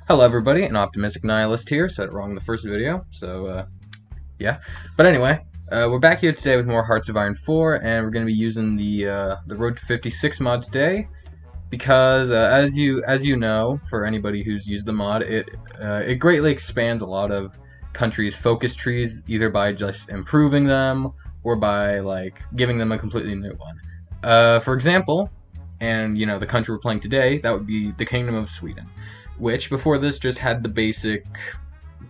Hello everybody, an optimistic nihilist here. Said it wrong in the first video, so yeah. But anyway, we're back here today with more Hearts of Iron 4, and we're going to be using the Road to 56 mod today, because as you know, for anybody who's used the mod, it greatly expands a lot of countries' focus trees, either by just improving them or by like giving them a completely new one. For example, and you know the country we're playing today, that would be the Kingdom of Sweden, which before this just had the basic,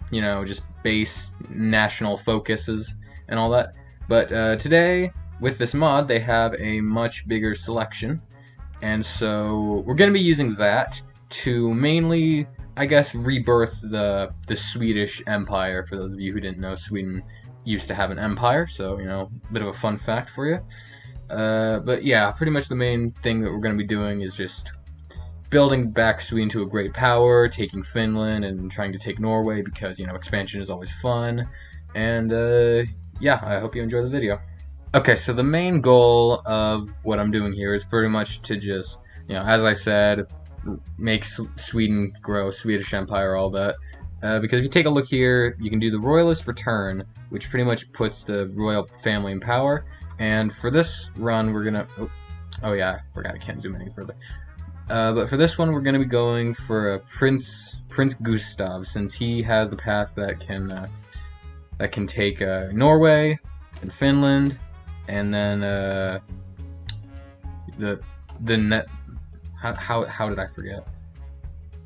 you know, just base national focuses and all that. But today, with this mod, they have a much bigger selection, and so we're going to be using that to mainly, I guess, rebirth the Swedish Empire. For those of you who didn't know, Sweden used to have an empire, so, you know, a bit of a fun fact for you. But yeah, pretty much the main thing that we're going to be doing is just building back Sweden to a great power, taking Finland, and trying to take Norway, because, you know, expansion is always fun. And yeah, I hope you enjoy the video. Okay, so the main goal of what I'm doing here is pretty much to just, you know, as I said, make Sweden grow, Swedish Empire, all that. Because if you take a look here, you can do the Royalist Return, which pretty much puts the royal family in power. And for this run, we're gonna... Oh yeah, I forgot I can't zoom any further. But for this one, we're going to be going for Prince Gustav, since he has the path that can take Norway and Finland, and then how did I forget?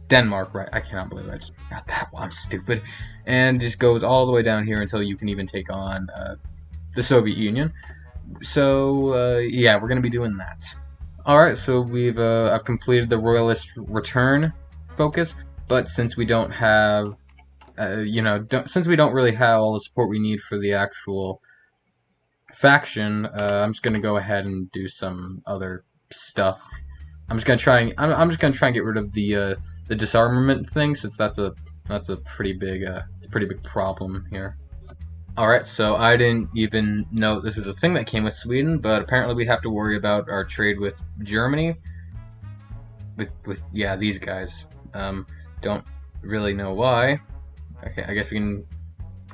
Denmark, right? I cannot believe I just got that. Well, I'm stupid. And just goes all the way down here until you can even take on the Soviet Union. So yeah, we're going to be doing that. Alright, so I've completed the Royalist Return focus, but since we don't have, since we don't really have all the support we need for the actual faction, I'm just gonna go ahead and do some other stuff. I'm just gonna try and get rid of the disarmament thing, since that's a pretty big problem here. Alright, so I didn't even know this was a thing that came with Sweden, but apparently we have to worry about our trade with Germany. Yeah, these guys. Don't really know why. Okay, I guess we can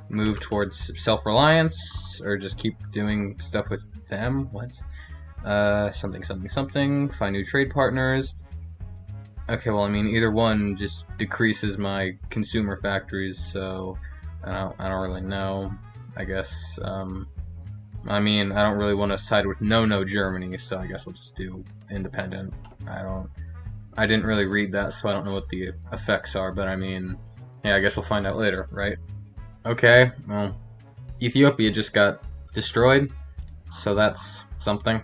move towards self-reliance, or just keep doing stuff with them. What? Something. Find new trade partners. Okay, well, I mean, either one just decreases my consumer factories, so I don't really know. I guess, I mean, I don't really want to side with no Germany, so I guess I'll just do independent. I didn't really read that, so I don't know what the effects are, but I mean, yeah, I guess we'll find out later, right? Okay, well, Ethiopia just got destroyed, so that's something.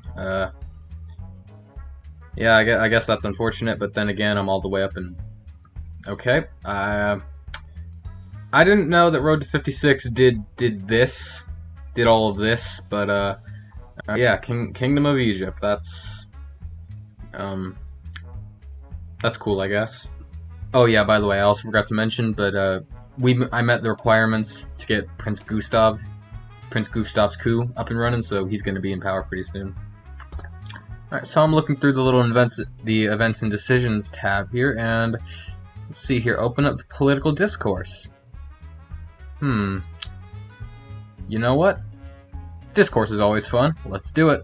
Yeah, I guess that's unfortunate, but then again, I'm all the way up in... Okay, I didn't know that Road to 56 did all of this, but yeah, Kingdom of Egypt. That's cool, I guess. Oh yeah, by the way, I also forgot to mention, but I met the requirements to get Prince Gustav's coup up and running, so he's going to be in power pretty soon. Alright, so I'm looking through the little events and decisions tab here, and let's see here. Open up the political discourse. You know what? Discourse is always fun. Let's do it.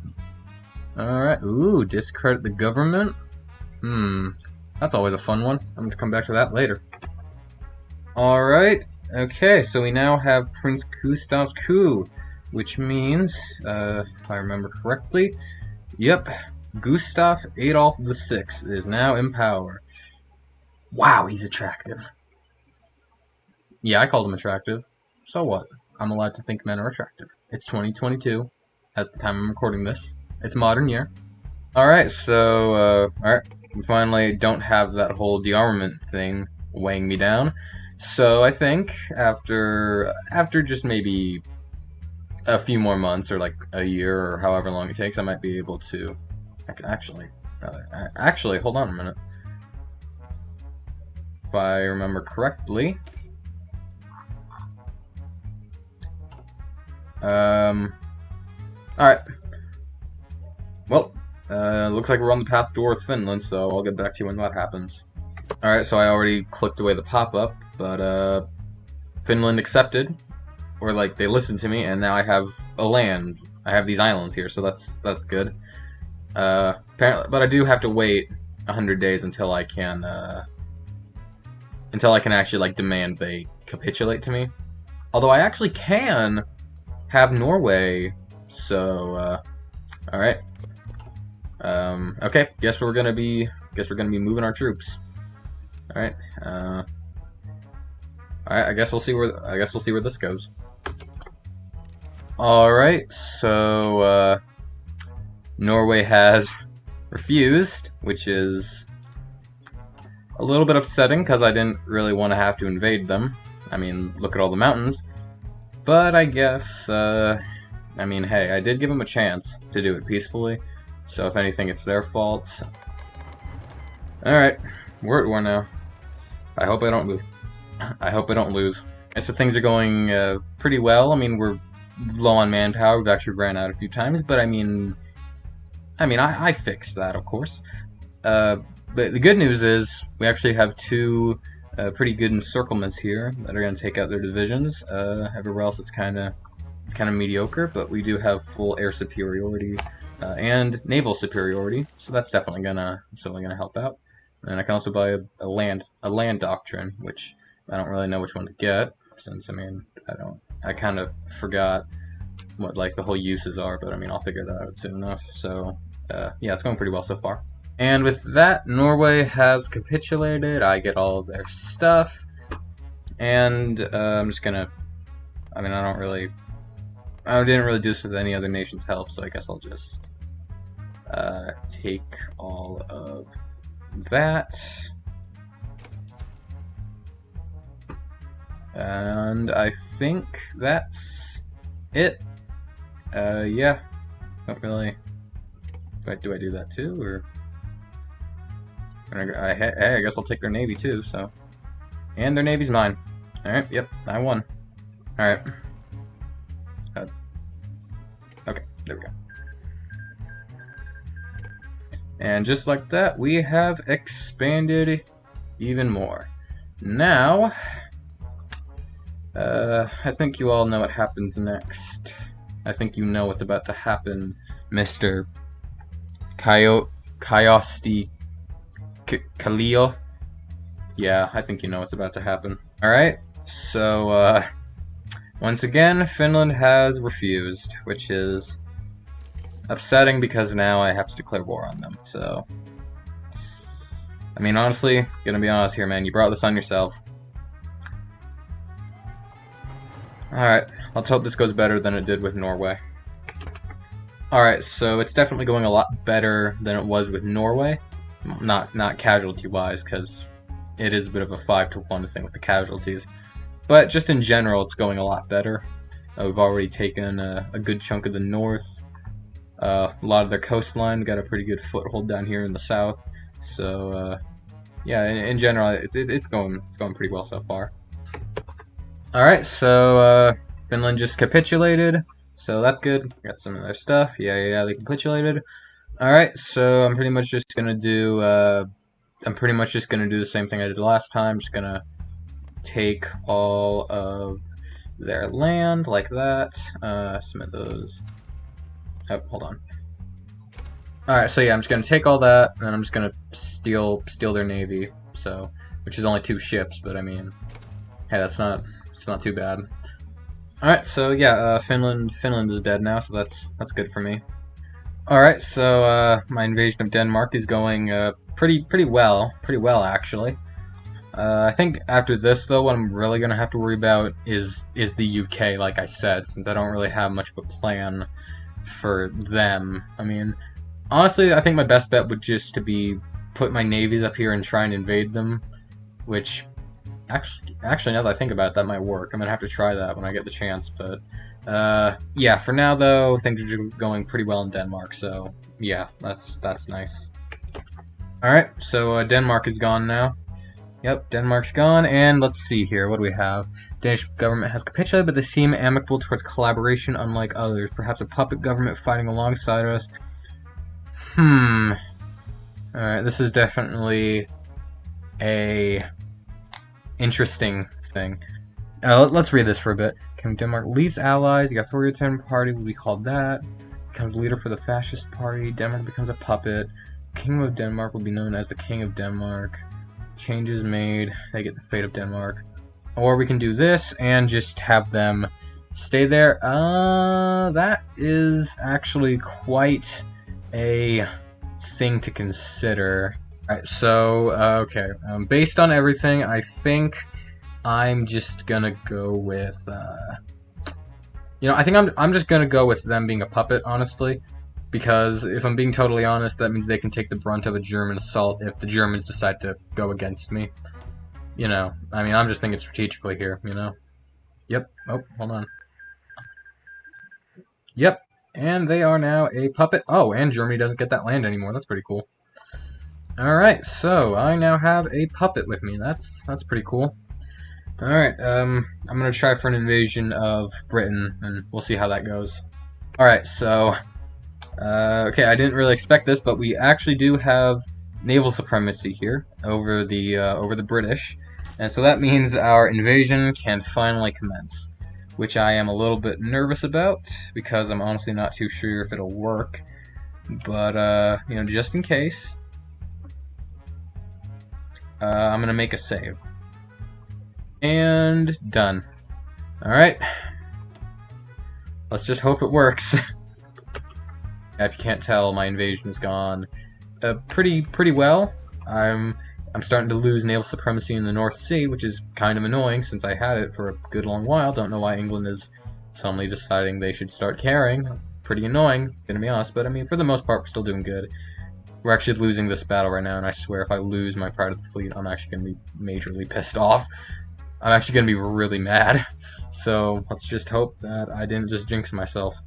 Alright, ooh, discredit the government? That's always a fun one. I'm going to come back to that later. Alright, okay, so we now have Prince Gustav's coup, which means, if I remember correctly, yep, Gustav Adolf VI is now in power. Wow, he's attractive. Yeah, I called him attractive. So what? I'm allowed to think men are attractive. It's 2022 at the time I'm recording this. It's a modern year. Alright, so, alright, we finally don't have that whole dearmament thing weighing me down. So I think after just maybe a few more months, or like a year, or however long it takes, I might be able to... Actually, hold on a minute. If I remember correctly... Alright. Well, looks like we're on the path towards Finland, so I'll get back to you when that happens. Alright, so I already clicked away the pop-up, but Finland accepted, or like they listened to me, and now I have a land. I have these islands here, so that's good. Apparently, but I do have to wait 100 days until I can actually like demand they capitulate to me. Although I actually can have Norway, so all right. Okay, guess we're gonna be moving our troops. All right. All right. I guess we'll see where this goes. All right. So Norway has refused, which is a little bit upsetting because I didn't really want to have to invade them. I mean, look at all the mountains. But I guess, I mean, hey, I did give them a chance to do it peacefully. So if anything, it's their fault. Alright, we're at war now. I hope I don't lose. So things are going pretty well. I mean, we're low on manpower. We've actually ran out a few times, but I mean, I fixed that, of course. But the good news is we actually have two pretty good encirclements here that are going to take out their divisions. Everywhere else it's kind of mediocre, but we do have full air superiority and naval superiority, so that's definitely gonna help out. And I can also buy a land doctrine, which I don't really know which one to get, since I mean I kind of forgot what like the whole uses are, but I mean I'll figure that out soon enough. So yeah, it's going pretty well so far. And with that, Norway has capitulated. I get all of their stuff, and I'm just gonna. I mean, I didn't really do this with any other nation's help, so I guess I'll just take all of that. And I think that's it. Yeah. Don't really. Do I do that too, or? Hey, I guess I'll take their navy too. So, and their navy's mine. All right. Yep, I won. All right. Okay, there we go. And just like that, we have expanded even more. Now, I think you all know what happens next. I think you know what's about to happen, Mr. Kayosti Kalio. Yeah, I think you know what's about to happen. Alright, so, once again, Finland has refused, which is upsetting because now I have to declare war on them, so. I mean, honestly, gonna be honest here, man, you brought this on yourself. Alright, let's hope this goes better than it did with Norway. Alright, so it's definitely going a lot better than it was with Norway. Not casualty-wise, because it is a bit of a 5-to-1 thing with the casualties. But just in general, it's going a lot better. We've already taken a good chunk of the north. A lot of their coastline, got a pretty good foothold down here in the south. So, yeah, in general, it's going pretty well so far. Alright, so Finland just capitulated, so that's good. Got some of their stuff. Yeah, they capitulated. Alright, so I'm pretty much just gonna do the same thing I did last time. Just gonna take all of their land like that. Submit those. Oh, hold on. Alright, so yeah, I'm just gonna take all that, and I'm just gonna steal their navy. So, which is only 2 ships, but I mean, hey, it's not too bad. Alright, so yeah, Finland is dead now, so that's good for me. Alright, so my invasion of Denmark is going pretty well actually. I think after this though, what I'm really gonna have to worry about is the UK, like I said, since I don't really have much of a plan for them. I mean, honestly, I think my best bet would just to be put my navies up here and try and invade them, which actually now that I think about it, that might work. I'm gonna have to try that when I get the chance, but yeah, for now though, things are going pretty well in Denmark, so yeah, that's nice. Alright, so Denmark is gone now. Yep, Denmark's gone, and let's see here, what do we have? Danish government has capitulated, but they seem amicable towards collaboration unlike others. Perhaps a puppet government fighting alongside us. Alright, this is definitely a interesting thing. Let's read this for a bit. King of Denmark leaves allies. The authoritarian party will be called that. Becomes leader for the fascist party. Denmark becomes a puppet. Kingdom of Denmark will be known as the King of Denmark. Changes made. They get the fate of Denmark. Or we can do this and just have them stay there. That is actually quite a thing to consider. Alright, so, okay. Based on everything, I think I'm just gonna go with, I think I'm just gonna go with them being a puppet, honestly. Because if I'm being totally honest, that means they can take the brunt of a German assault if the Germans decide to go against me. I'm just thinking strategically here, Yep. Oh, hold on. Yep. And they are now a puppet. Oh, and Germany doesn't get that land anymore. That's pretty cool. Alright, so I now have a puppet with me. That's pretty cool. Alright, I'm gonna try for an invasion of Britain, and we'll see how that goes. Alright, so okay, I didn't really expect this, but we actually do have naval supremacy here over the British, and so that means our invasion can finally commence, which I am a little bit nervous about because I'm honestly not too sure if it'll work. But just in case, I'm gonna make a save, and done. All right, let's just hope it works. If you can't tell, my invasion has gone pretty well. I'm starting to lose naval supremacy in the North Sea, which is kind of annoying since I had it for a good long while. Don't know why England is suddenly deciding they should start caring. Pretty annoying, gonna be honest, but I mean, for the most part, we're still doing good. We're actually losing this battle right now, and I swear if I lose my Pride of the Fleet, I'm actually gonna be majorly pissed off. I'm actually gonna be really mad. So let's just hope that I didn't just jinx myself.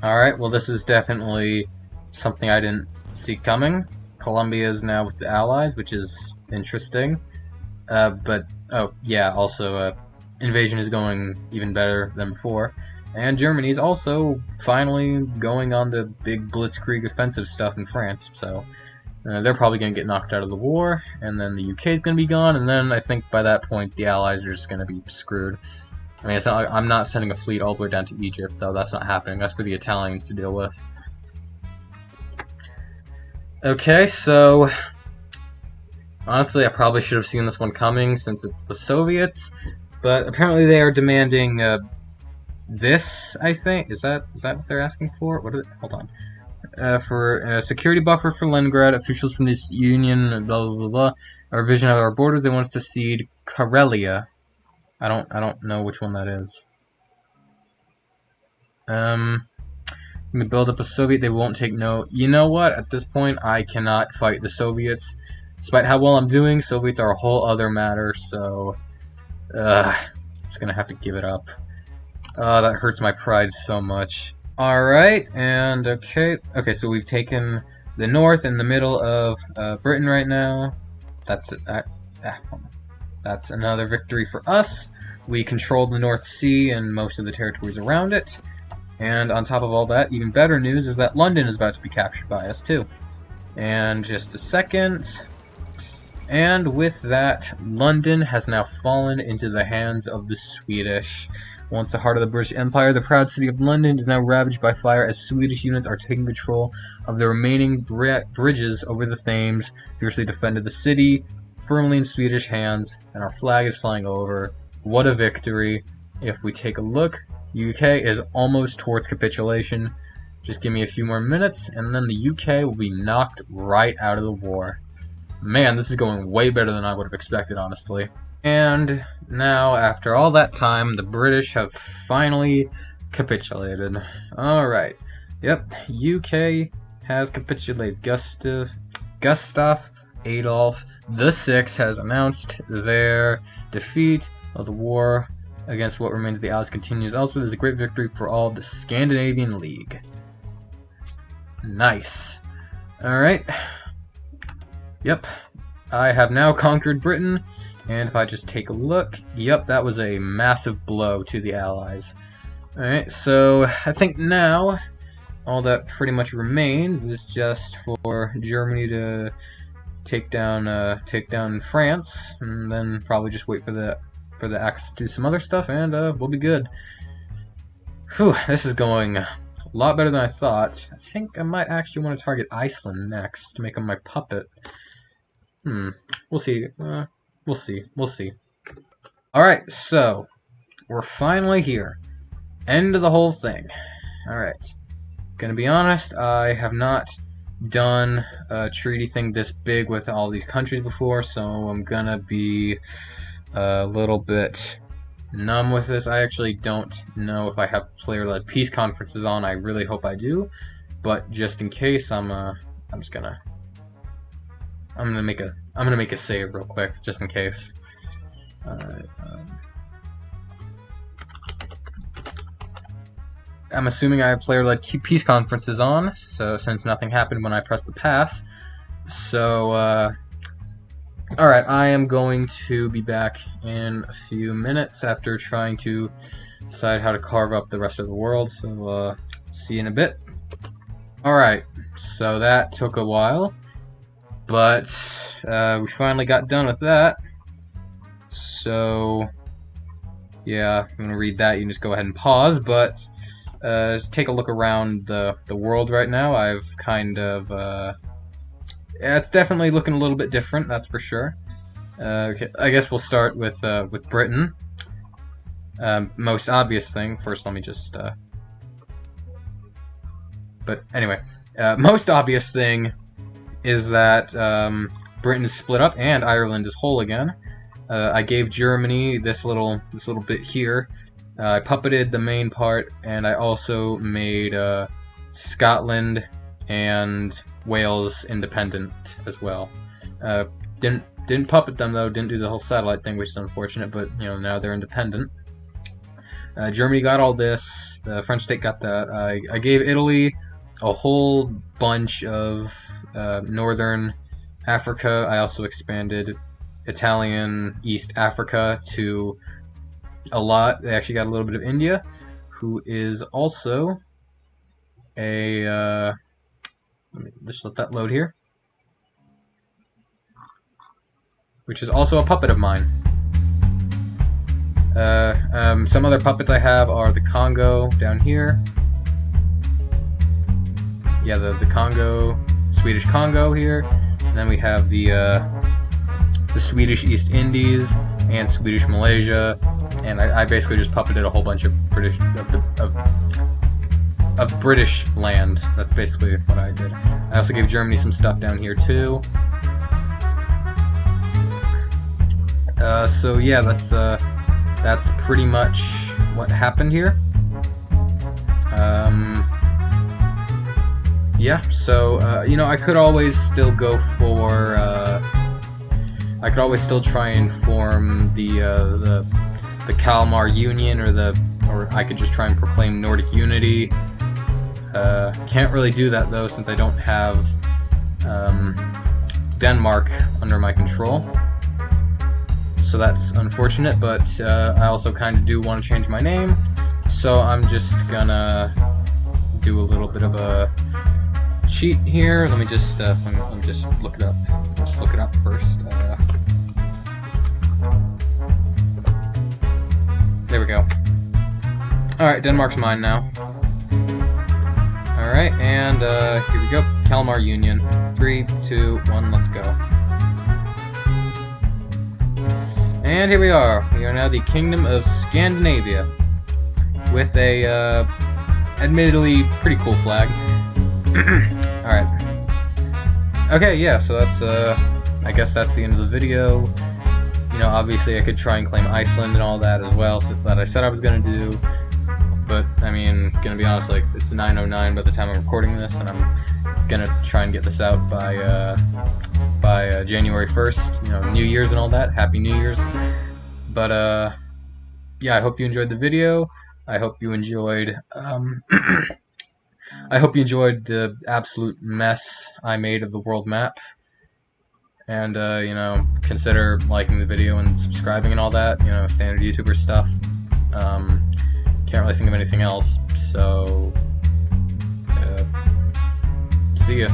Alright, well, this is definitely something I didn't see coming. Colombia is now with the Allies, which is interesting. But, oh, yeah, also, invasion is going even better than before. And Germany is also finally going on the big blitzkrieg offensive stuff in France, so they're probably going to get knocked out of the war, and then the UK is going to be gone, and then I think by that point the Allies are just going to be screwed. I mean, it's not like I'm not sending a fleet all the way down to Egypt, though. That's not happening. That's for the Italians to deal with. Okay, so honestly, I probably should have seen this one coming since it's the Soviets, but apparently they are demanding this. I think is that what they're asking for? What is it? Hold on. For a security buffer for Leningrad, officials from this union, blah blah blah blah, a revision of our borders. They want us to cede Karelia. I don't know which one that is. We build up a Soviet, they won't take no. You know what? At this point, I cannot fight the Soviets. Despite how well I'm doing, Soviets are a whole other matter, so I'm just gonna have to give it up. That hurts my pride so much. Alright, and okay, so we've taken the north and the middle of Britain right now. That's it. That's another victory for us. We controlled the North Sea and most of the territories around it. And on top of all that, even better news is that London is about to be captured by us too. And just a second. And with that, London has now fallen into the hands of the Swedish. Once the heart of the British Empire, the proud city of London is now ravaged by fire as Swedish units are taking control of the remaining bridges over the Thames, fiercely defended the city, firmly in Swedish hands, and our flag is flying over. What a victory. If we take a look, UK is almost towards capitulation. Just give me a few more minutes, and then the UK will be knocked right out of the war. Man, this is going way better than I would have expected, honestly. And now, after all that time, the British have finally capitulated. Alright. Yep, UK has capitulated. Gustav Adolf VI has announced their defeat of the war against what remains of the Allies continues. Also, there's a great victory for all of the Scandinavian League. Nice. Alright. Yep. I have now conquered Britain, and if I just take a look, yep, that was a massive blow to the Allies. Alright, so I think now all that pretty much remains is just for Germany to take down France, and then probably just wait for the Axis to do some other stuff, and we'll be good. Whew, this is going a lot better than I thought. I think I might actually want to target Iceland next to make them my puppet. We'll see. We'll see. Alright, so we're finally here. End of the whole thing. Alright. Gonna be honest, I have not done a treaty thing this big with all these countries before, so I'm gonna be a little bit numb with this. I actually don't know if I have player-led peace conferences on. I really hope I do, but just in case, I'm gonna make a save real quick, just in case. Alright. I'm assuming I have player-led peace conferences on, so since nothing happened when I pressed the pass. So, alright, I am going to be back in a few minutes after trying to decide how to carve up the rest of the world, so, see you in a bit. Alright, so that took a while, but, we finally got done with that. So, yeah, I'm gonna read that, you can just go ahead and pause, but just take a look around the world right now. I've kind of, yeah, it's definitely looking a little bit different, that's for sure. Okay, I guess we'll start with Britain. Most obvious thing, first let me just, but anyway, most obvious thing is that Britain is split up and Ireland is whole again. I gave Germany this little bit here. I puppeted the main part, and I also made Scotland and Wales independent as well. Didn't puppet them though. Didn't do the whole satellite thing, which is unfortunate. But you know, now they're independent. Germany got all this. The French state got that. I gave Italy a whole bunch of northern Africa. I also expanded Italian East Africa to a lot. They actually got a little bit of India, who is also a let me just let that load here, which is also a puppet of mine. Some other puppets I have are the Congo down here. Yeah, the Congo, Swedish Congo here, and then we have the Swedish East Indies and Swedish Malaysia. And I basically just puppeted a whole bunch of British British land. That's basically what I did. I also gave Germany some stuff down here too. So yeah, that's pretty much what happened here. Yeah. So you know, I could always still go for. I could always still try and form the Kalmar Union, or I could just try and proclaim Nordic unity. Can't really do that though, since I don't have Denmark under my control. So that's unfortunate, but I also kind of do want to change my name, so I'm just gonna do a little bit of a cheat here. Let me just let me just look it up. Let's look it up first. There we go. Alright, Denmark's mine now. Alright, and here we go. Kalmar Union. 3, 2, 1, let's go. And here we are. We are now the Kingdom of Scandinavia, with a admittedly pretty cool flag. Alright. Okay, yeah, so that's I guess that's the end of the video. You know, obviously I could try and claim Iceland and all that as well, so that I said I was gonna do. But I mean, gonna be honest, like, it's 9:09 by the time I'm recording this, and I'm gonna try and get this out by January 1st. You know, New Year's and all that. Happy New Year's. But yeah, I hope you enjoyed the video. I hope you enjoyed I hope you enjoyed the absolute mess I made of the world map. And, you know, consider liking the video and subscribing and all that, you know, standard YouTuber stuff. Can't really think of anything else, so, see ya.